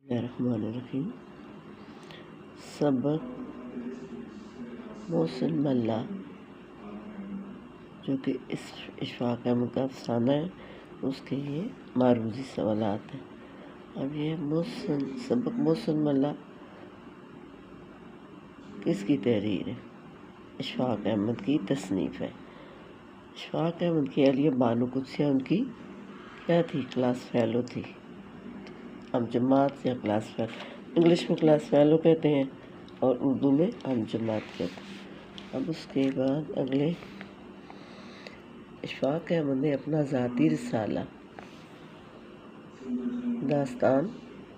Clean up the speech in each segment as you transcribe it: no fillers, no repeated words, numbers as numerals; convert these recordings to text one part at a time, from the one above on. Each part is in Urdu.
الرحمن الرحیم۔ سبق محسن ملا جو کہ اشفاق احمد کا افسانہ ہے، اس کے یہ معروضی سوالات ہیں۔ اب یہ سبق محسن ملا کس کی تحریر ہے؟ اشفاق احمد کی تصنیف ہے۔ اشفاق احمد کی اہلیہ بانو قدسیہ ان کی کیا تھی؟ کلاس فیلو تھی۔ اب جماعت یا کلاس فیلو، انگلش میں کلاس فیلو کہتے ہیں اور اردو میں ہم جماعت کہتے ہیں۔ اب اس کے بعد اگلے، اشفاق احمد نے اپنا ذاتی رسالہ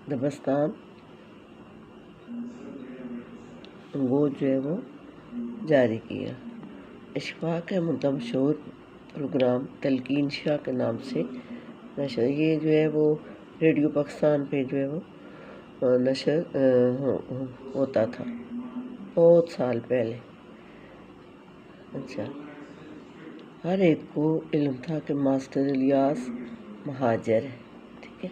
دبستان وہ جو ہے وہ جاری کیا۔ اشفاق احمد کا مشہور پروگرام تلقین شاہ کے نام سے نشر، یہ جو ہے وہ ریڈیو پاکستان پہ جو ہے وہ نشر ہوتا تھا بہت سال پہلے۔ اچھا، ہر ایک کو علم تھا کہ ماسٹر الیاس مہاجر ہے، ٹھیک ہے۔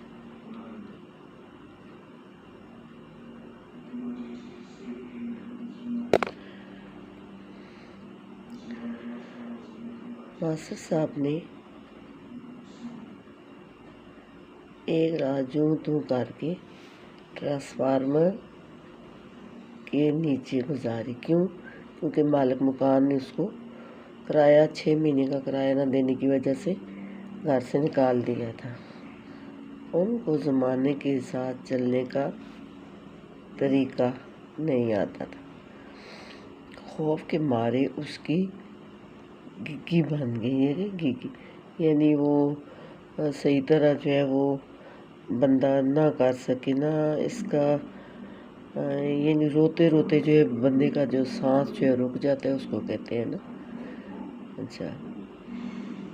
ماسٹر صاحب نے ایک رات یوں توں کر کے ٹرانسفارمر کے نیچے گزاری۔ کیوں؟ کیونکہ مالک مکان نے اس کو کرایہ 6 مہینے کا کرایہ نہ دینے کی وجہ سے گھر سے نکال دیا تھا۔ ان کو زمانے کے ساتھ چلنے کا طریقہ نہیں آتا تھا۔ خوف کے مارے اس کی گگی بن گئی، گگی یعنی وہ صحیح طرح جو ہے وہ بندہ نہ کر سکے، نہ اس کا یعنی روتے روتے جو ہے بندے کا جو سانس جو ہے رک جاتا ہے، اس کو کہتے ہیں نا۔ اچھا،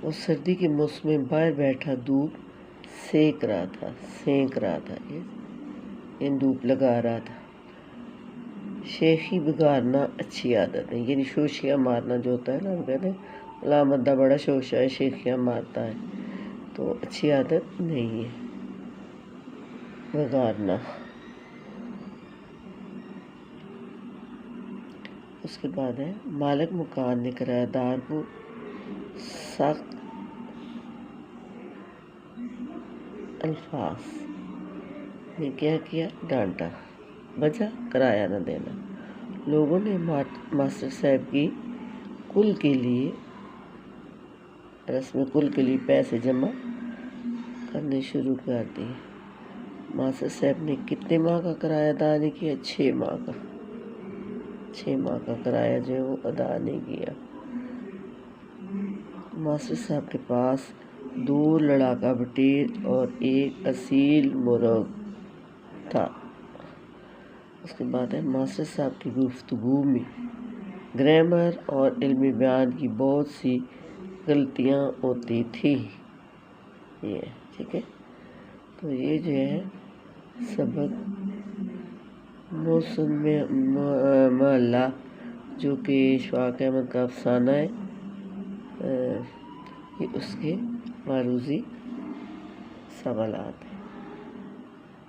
وہ سردی کے موسم میں باہر بیٹھا دھوپ سینک رہا تھا، یہ دھوپ لگا رہا تھا۔ شیخی بگارنا اچھی عادت ہے، یعنی شوشیاں مارنا جو ہوتا ہے نا، ہم کہتے ہیں علامت بڑا شوشہ ہے، شیخیاں مارتا ہے، تو اچھی عادت نہیں ہے بگارنا۔ اس کے بعد ہے، مالک مکان نے کرایہ دار کو سخت الفاظ میں کیا کیا؟ ڈانٹا، وجہ کرایہ نہ دینا۔ لوگوں نے ماسٹر صاحب کی رسم کل کے لیے پیسے جمع کرنے شروع کر دیے۔ ماسٹر صاحب نے کتنے ماہ کا کرایہ ادا نہیں کیا؟ 6 ماہ کا۔ 6 ماہ کا کرایہ جو ہے وہ ادا نہیں کیا۔ ماسٹر صاحب کے پاس 2 لڑاکا بٹیر اور 1 اصیل مرغ تھا۔ اس کے بعد ہے، ماسٹر صاحب کی گفتگو میں گرامر اور علم بیان کی بہت سی غلطیاں ہوتی تھی، یہ ٹھیک ہے۔ تو یہ جو ہے سبق محسن ملا جو کہ اشفاق احمد کا افسانہ ہے، یہ اس کے معروضی سوالات ہیں۔